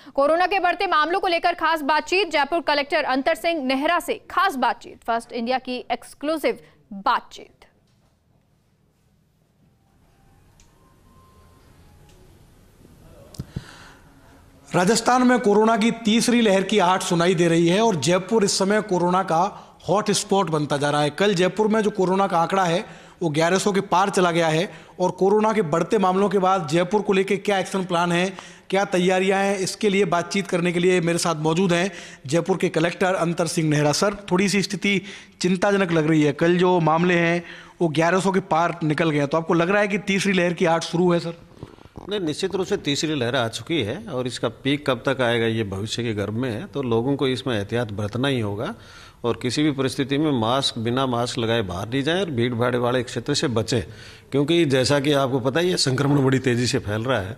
Corona के बढ़ते मामलों को लेकर खास बातचीत, जयपुर कलेक्टर अंतर सिंह नेहरा से खास बातचीत, फर्स्ट इंडिया की एक्सक्लूसिव बातचीत। राजस्थान में कोरोना की तीसरी लहर की आहट सुनाई दे रही है और जयपुर इस समय कोरोना का हॉट स्पॉट बनता जा रहा है। कल जयपुर में जो कोरोना का आंकड़ा है वो 1100 के पार चला गया है और कोरोना के बढ़ते मामलों के बाद जयपुर को लेकर क्या एक्शन प्लान है, क्या तैयारियां हैं, इसके लिए बातचीत करने के लिए मेरे साथ मौजूद हैं जयपुर के कलेक्टर अंतर सिंह नेहरा। सर, थोड़ी सी स्थिति चिंताजनक लग रही है। कल जो मामले हैं वो 1100 के पार निकल गए हैं, तो आपको लग रहा है कि तीसरी लहर की आहट शुरू है? सर नहीं, निश्चित रूप से तीसरी लहर आ चुकी है और इसका पीक कब तक आएगा ये भविष्य के गर्भ में है, तो लोगों को इसमें एहतियात बरतना ही होगा और किसी भी परिस्थिति में बिना मास्क लगाए बाहर नहीं जाएं और भीड़ भाड़ वाले क्षेत्र से बचें, क्योंकि जैसा कि आपको पता ही है संक्रमण बड़ी तेज़ी से फैल रहा है।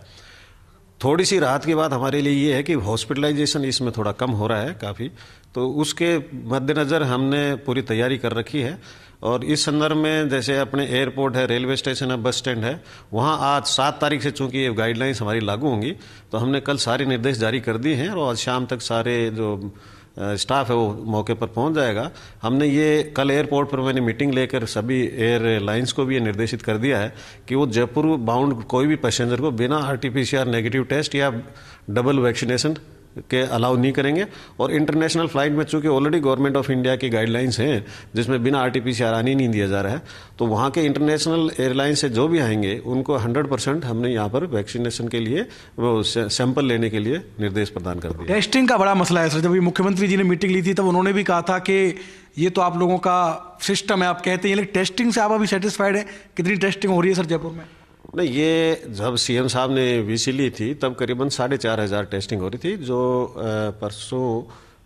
थोड़ी सी राहत की बात हमारे लिए ये है कि हॉस्पिटलाइजेशन इसमें थोड़ा कम हो रहा है काफ़ी, तो उसके मद्देनज़र हमने पूरी तैयारी कर रखी है। और इस संदर्भ में जैसे अपने एयरपोर्ट है, रेलवे स्टेशन है, बस स्टैंड है, वहाँ आज 7 तारीख से चूंकि ये गाइडलाइंस हमारी लागू होंगी, तो हमने कल सारे निर्देश जारी कर दिए हैं और आज शाम तक सारे जो स्टाफ है वो मौके पर पहुंच जाएगा। हमने ये कल एयरपोर्ट पर मैंने मीटिंग लेकर सभी एयरलाइंस को भी ये निर्देशित कर दिया है कि वो जयपुर बाउंड कोई भी पैसेंजर को बिना RT-PCR नेगेटिव टेस्ट या डबल वैक्सीनेशन के अलाउ नहीं करेंगे। और इंटरनेशनल फ्लाइट में चूंकि ऑलरेडी गवर्नमेंट ऑफ इंडिया की गाइडलाइंस हैं जिसमें बिना RT-PCR आने नहीं दिया जा रहा है, तो वहाँ के इंटरनेशनल एयरलाइन से जो भी आएंगे उनको 100% हमने यहाँ पर वैक्सीनेशन के लिए वो सैंपल लेने के लिए निर्देश प्रदान कर दिया। टेस्टिंग का बड़ा मसला है सर। जब मुख्यमंत्री जी ने मीटिंग ली थी तब उन्होंने भी कहा था कि ये तो आप लोगों का सिस्टम है, आप कहते हैं, लेकिन टेस्टिंग से आप अभी सेटिस्फाइड है? कितनी टेस्टिंग हो रही है सर जयपुर में? नहीं, ये जब CM साहब ने VC ली थी तब करीबन 4,500 टेस्टिंग हो रही थी, जो परसों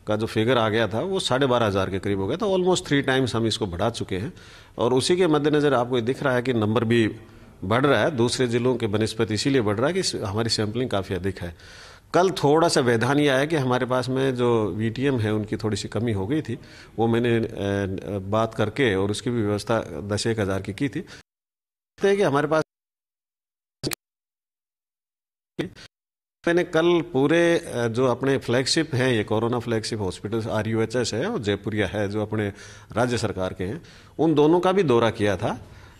का जो फिगर आ गया था वो 12,500 के करीब हो गया था। ऑलमोस्ट 3 टाइम्स हम इसको बढ़ा चुके हैं और उसी के मद्देनज़र आपको दिख रहा है कि नंबर भी बढ़ रहा है दूसरे जिलों के बनस्पत, इसीलिए बढ़ रहा है कि हमारी सैंपलिंग काफ़ी अधिक है। कल थोड़ा सा व्यवधान ये आया कि हमारे पास में जो VTM है उनकी थोड़ी सी कमी हो गई थी, वो मैंने बात करके और उसकी भी व्यवस्था 10,000 की थी कि हमारे पास मैंने कल पूरे जो अपने फ्लैगशिप हैं, ये कोरोना फ्लैगशिप हॉस्पिटल RUHS है और जयपुरिया है जो अपने राज्य सरकार के हैं, उन दोनों का भी दौरा किया था।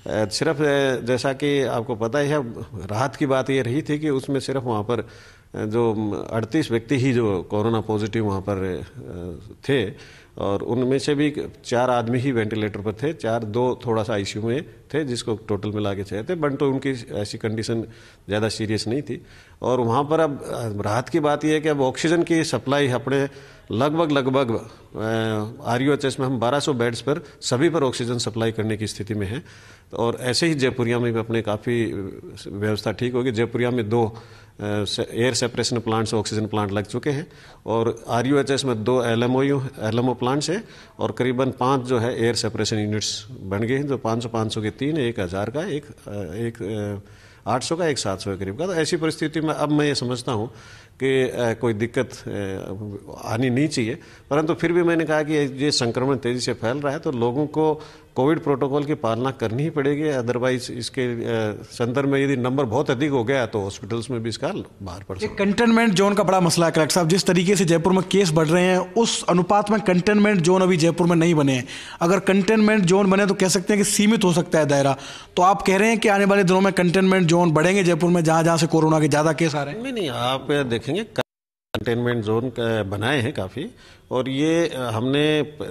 सिर्फ जैसा कि आपको पता ही है, राहत की बात ये रही थी कि उसमें सिर्फ वहाँ पर जो 38 व्यक्ति ही जो कोरोना पॉजिटिव वहाँ पर थे और उनमें से भी 4 आदमी ही वेंटिलेटर पर थे, 2 थोड़ा सा ICU में थे, जिसको टोटल मिला के 6 थे, बट तो उनकी ऐसी कंडीशन ज़्यादा सीरियस नहीं थी। और वहाँ पर अब राहत की बात यह है कि अब ऑक्सीजन की सप्लाई अपने लगभग RUHS में हम 1200 बेड्स पर सभी पर ऑक्सीजन सप्लाई करने की स्थिति में है। और ऐसे ही जयपुरिया में भी अपने काफ़ी व्यवस्था ठीक होगी। जयपुरिया में 2 air separation plants, oxygen plant लग चुके हैं और RUHS में 2 LMO प्लांट्स हैं और करीबन 5 जो है एयर सेपरेशन यूनिट्स बन गए हैं, जो 500 के 3, 1,000 का, एक 800 का, एक 700 के करीब का। तो ऐसी परिस्थिति में अब मैं ये समझता हूँ कि कोई दिक्कत आनी नहीं चाहिए, परंतु फिर भी मैंने कहा कि ये संक्रमण तेज़ी से फैल रहा है तो लोगों को कोविड प्रोटोकॉल की पालना करनी ही पड़ेगी। अदरवाइज इसके संदर्भ में यदि नंबर बहुत अधिक हो गया तो हॉस्पिटल्स में भी इसका बाहर पड़ सकता है। कंटेनमेंट जोन का बड़ा मसला है कलेक्टर साहब। जिस तरीके से जयपुर में केस बढ़ रहे हैं उस अनुपात में कंटेनमेंट जोन अभी जयपुर में नहीं बने हैं। अगर कंटेनमेंट जोन बने तो कह सकते हैं कि सीमित हो सकता है दायरा, तो आप कह रहे हैं कि आने वाले दिनों में कंटेनमेंट जोन बढ़ेंगे जयपुर में जहाँ से कोरोना के ज़्यादा केस आ रहे हैं? नहीं, आप देखेंगे कंटेनमेंट जोन बनाए हैं काफ़ी, और ये हमने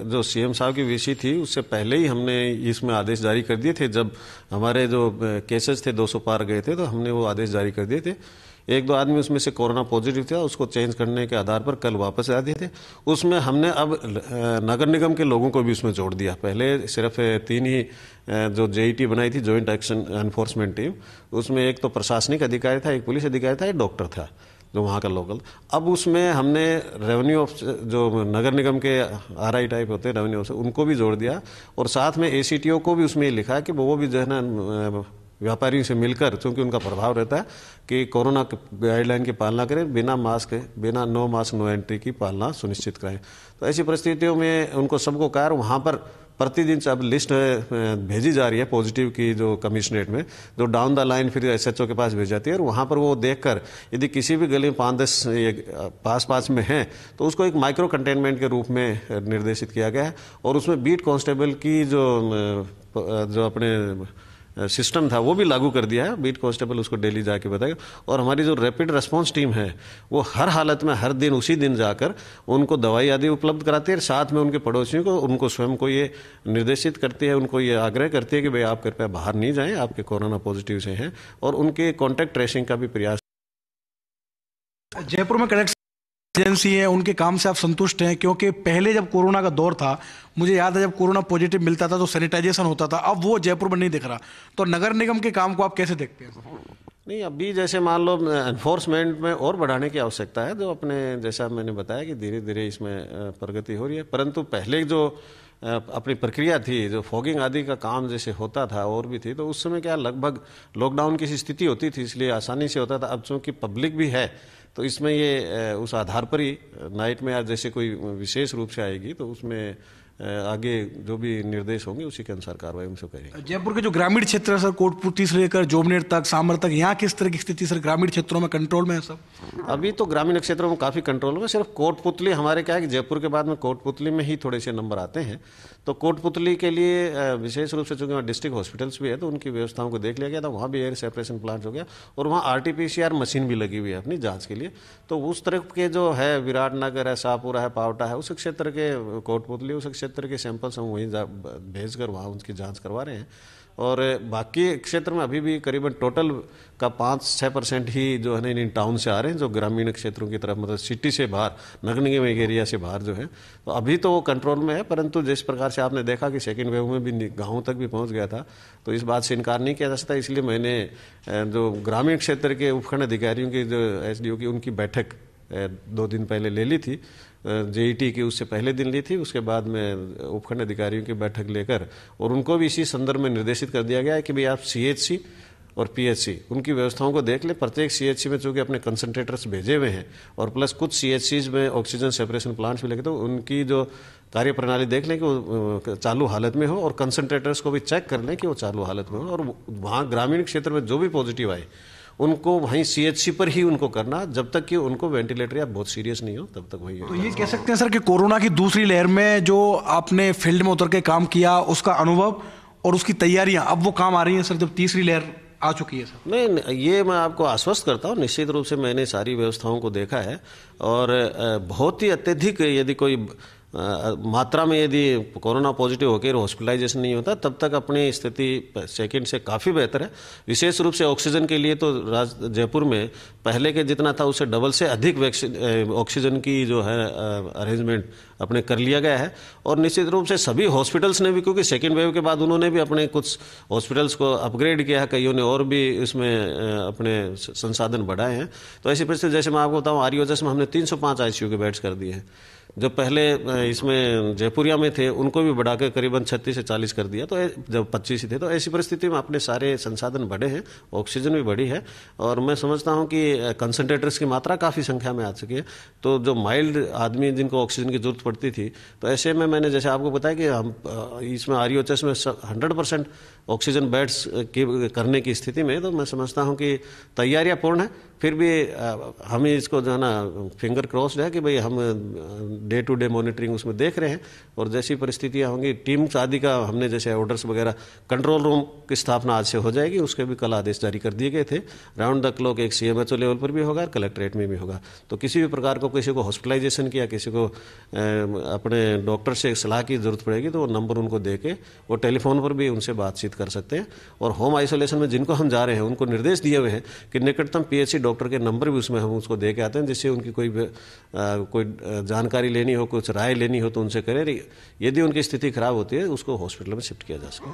जो CM साहब की VC थी उससे पहले ही हमने इसमें आदेश जारी कर दिए थे। जब हमारे जो केसेस थे 200 पार गए थे तो हमने वो आदेश जारी कर दिए थे। 1-2 आदमी उसमें से कोरोना पॉजिटिव था, उसको चेंज करने के आधार पर कल वापस आ दिए थे। उसमें हमने अब नगर निगम के लोगों को भी उसमें जोड़ दिया। पहले सिर्फ 3 ही जो JET बनाई थी, जॉइंट एक्शन एनफोर्समेंट टीम, उसमें एक तो प्रशासनिक अधिकारी था, एक पुलिस अधिकारी था, एक डॉक्टर था जो वहाँ का लोकल। अब उसमें हमने रेवेन्यू जो नगर निगम के RI टाइप होते हैं रेवेन्यू ऑफिसर, उनको भी जोड़ दिया और साथ में ACTO को भी उसमें लिखा है कि वो भी जो है ना व्यापारियों से मिलकर, चूँकि उनका प्रभाव रहता है कि कोरोना गाइडलाइन की पालना करें, बिना नो मास्क नो एंट्री की पालना सुनिश्चित करें। तो ऐसी परिस्थितियों में उनको सबको कहा, वहाँ पर प्रतिदिन अब लिस्ट भेजी जा रही है पॉजिटिव की, जो कमिश्नरेट में, जो डाउन द लाइन फिर SHO के पास भेज जाती है, और वहाँ पर वो देखकर यदि किसी भी गली में 5-10 पास में हैं तो उसको एक माइक्रो कंटेनमेंट के रूप में निर्देशित किया गया है। और उसमें बीट कांस्टेबल की जो अपने सिस्टम था वो भी लागू कर दिया है। बीट कांस्टेबल उसको डेली जाके बताएगा, और हमारी जो रैपिड रिस्पांस टीम है वो हर हालत में हर दिन उसी दिन जाकर उनको दवाई आदि उपलब्ध कराती है। साथ में उनके पड़ोसियों को, उनको स्वयं को ये निर्देशित करती है, उनको ये आग्रह करती है कि भाई आप कृपया बाहर नहीं जाएं, आपके कोरोना पॉजिटिव से हैं, और उनके कॉन्टैक्ट ट्रेसिंग का भी प्रयास। जयपुर में कलेक्टर एजेंसी है, उनके काम से आप संतुष्ट हैं? क्योंकि पहले जब कोरोना का दौर था, मुझे याद है जब कोरोना पॉजिटिव मिलता था तो सैनिटाइजेशन होता था, अब वो जयपुर में नहीं दिख रहा। तो नगर निगम के काम को आप कैसे देखते हैं? नहीं, अभी जैसे मान लो एनफोर्समेंट में और बढ़ाने की आवश्यकता है, जो अपने जैसा मैंने बताया कि धीरे धीरे इसमें प्रगति हो रही है। परंतु पहले जो अपनी प्रक्रिया थी, जो फॉगिंग आदि का काम जैसे होता था और भी थी, तो उस समय क्या लगभग लॉकडाउन की स्थिति होती थी, इसलिए आसानी से होता था। अब चूँकि पब्लिक भी है तो इसमें ये उस आधार पर ही नाइट में या जैसे कोई विशेष रूप से आएगी तो उसमें आगे जो भी निर्देश होंगे उसी के अनुसार कार्रवाई हमसे करेंगे। जयपुर के जो ग्रामीण क्षेत्र है सर, कोटपुतली से लेकर जोबनेर तक, सामर तक, यहाँ किस तरह की स्थिति सर? ग्रामीण क्षेत्रों में कंट्रोल में है सब? अभी तो ग्रामीण क्षेत्रों में काफ़ी कंट्रोल में। सिर्फ कोटपुतली हमारे क्या है कि जयपुर के बाद में कोटपुतली में ही थोड़े से नंबर आते हैं, तो कोटपुतली के लिए विशेष रूप से चूँकि वहाँ डिस्ट्रिक्ट हॉस्पिटल्स भी है तो उनकी व्यवस्थाओं को देख लिया गया था। वहाँ भी एयर सेपरेशन प्लांट हो गया, और वहाँ RT-PCR मशीन भी लगी हुई है अपनी जाँच के लिए। तो उस तरह के जो है विराटनगर है, शाहपुरा है, पावटा है, उस क्षेत्र के, कोटपुतली उस क्षेत्र के सैंपल्स हम वहीं भेजकर वहाँ उनकी जांच करवा रहे हैं। और बाकी क्षेत्र में अभी भी करीबन टोटल का 5-6% ही जो है ना इन टाउन से आ रहे हैं, जो ग्रामीण क्षेत्रों की तरफ, मतलब सिटी से बाहर, नगर निगम एरिया से बाहर जो है, तो अभी तो वो कंट्रोल में है। परंतु जिस प्रकार से आपने देखा कि सेकेंड वेव में भी गाँव तक भी पहुँच गया था, तो इस बात से इनकार नहीं किया जा सकता। इसलिए मैंने जो ग्रामीण क्षेत्र के उपखंड अधिकारियों की, जो SDO की, उनकी बैठक 2 दिन पहले ले ली थी। JET की उससे पहले दिन ली थी, उसके बाद में उपखंड अधिकारियों की बैठक लेकर, और उनको भी इसी संदर्भ में निर्देशित कर दिया गया है कि भाई आप CHC और PHC उनकी व्यवस्थाओं को देख ले। प्रत्येक CHC में चूँकि अपने कंसंट्रेटर्स भेजे हुए हैं, और प्लस कुछ CHCs में ऑक्सीजन सेपरेशन प्लांट्स भी लगे, तो उनकी जो कार्य प्रणाली देख लें कि वो चालू हालत में हो, और कंसंट्रेटर्स को भी चेक कर लें कि वो चालू हालत में हो। और वहाँ ग्रामीण क्षेत्र में जो भी पॉजिटिव आए उनको वहीं CHC पर ही उनको करना, जब तक कि उनको वेंटिलेटर या बहुत सीरियस नहीं हो तब तक वही। तो ये कह सकते हैं सर कि कोरोना की दूसरी लहर में जो आपने फील्ड में उतर के काम किया, उसका अनुभव और उसकी तैयारियां अब वो काम आ रही हैं सर, जब तीसरी लहर आ चुकी है सर? नहीं, ये मैं आपको आश्वस्त करता हूँ, निश्चित रूप से मैंने सारी व्यवस्थाओं को देखा है, और बहुत ही अत्यधिक यदि कोई मात्रा में यदि कोरोना पॉजिटिव होकर हॉस्पिटलाइजेशन नहीं होता, तब तक अपनी स्थिति सेकंड से काफ़ी बेहतर है। विशेष रूप से ऑक्सीजन के लिए तो जयपुर में पहले के जितना था उससे डबल से अधिक ऑक्सीजन की जो है अरेंजमेंट अपने कर लिया गया है। और निश्चित रूप से सभी हॉस्पिटल्स ने भी, क्योंकि सेकेंड वेव के बाद उन्होंने भी अपने कुछ हॉस्पिटल्स को अपग्रेड किया है, कईयों ने और भी इसमें अपने संसाधन बढ़ाए हैं। तो ऐसी परिस्थिति, जैसे मैं आपको बताऊँ, RUHS में हमने 305 ICU के बेड्स कर दिए हैं। जो पहले इसमें जयपुरिया में थे उनको भी बढ़ाकर करीबन 36 से 40 कर दिया, तो जब 25 ही थे। तो ऐसी परिस्थिति में अपने सारे संसाधन बढ़े हैं, ऑक्सीजन भी बढ़ी है, और मैं समझता हूं कि कंसंट्रेटर्स की मात्रा काफ़ी संख्या में आ चुकी है। तो जो माइल्ड आदमी जिनको ऑक्सीजन की जरूरत पड़ती थी, तो ऐसे में मैंने जैसे आपको बताया कि हम इसमें RUHS में 100% ऑक्सीजन बेड्स करने की स्थिति में, तो मैं समझता हूँ कि तैयारियाँ पूर्ण है। फिर भी हमें इसको जो है ना फिंगर क्रॉस्ड है कि भाई हम डे टू डे मॉनिटरिंग उसमें देख रहे हैं, और जैसी परिस्थितियां होंगी टीम्स आदि का हमने जैसे ऑर्डर्स वगैरह, कंट्रोल रूम की स्थापना आज से हो जाएगी, उसके भी कल आदेश जारी कर दिए गए थे। राउंड द क्लॉक एक CMHO लेवल पर भी होगा, कलेक्ट्रेट में भी होगा। तो किसी भी प्रकार को किसी को हॉस्पिटलाइजेशन की या किसी को अपने डॉक्टर से सलाह की जरूरत पड़ेगी तो वो नंबर उनको दे के वो टेलीफोन पर भी उनसे बातचीत कर सकते हैं। और होम आइसोलेशन में जिनको हम जा रहे हैं उनको निर्देश दिए हुए हैं कि निकटतम PHC डॉक्टर के नंबर भी उसमें हम उसको दे के आते हैं, जिससे उनकी कोई जानकारी लेनी हो, कुछ राय लेनी हो तो उनसे करें। यदि उनकी स्थिति खराब होती है उसको हॉस्पिटल में शिफ्ट किया जा सके।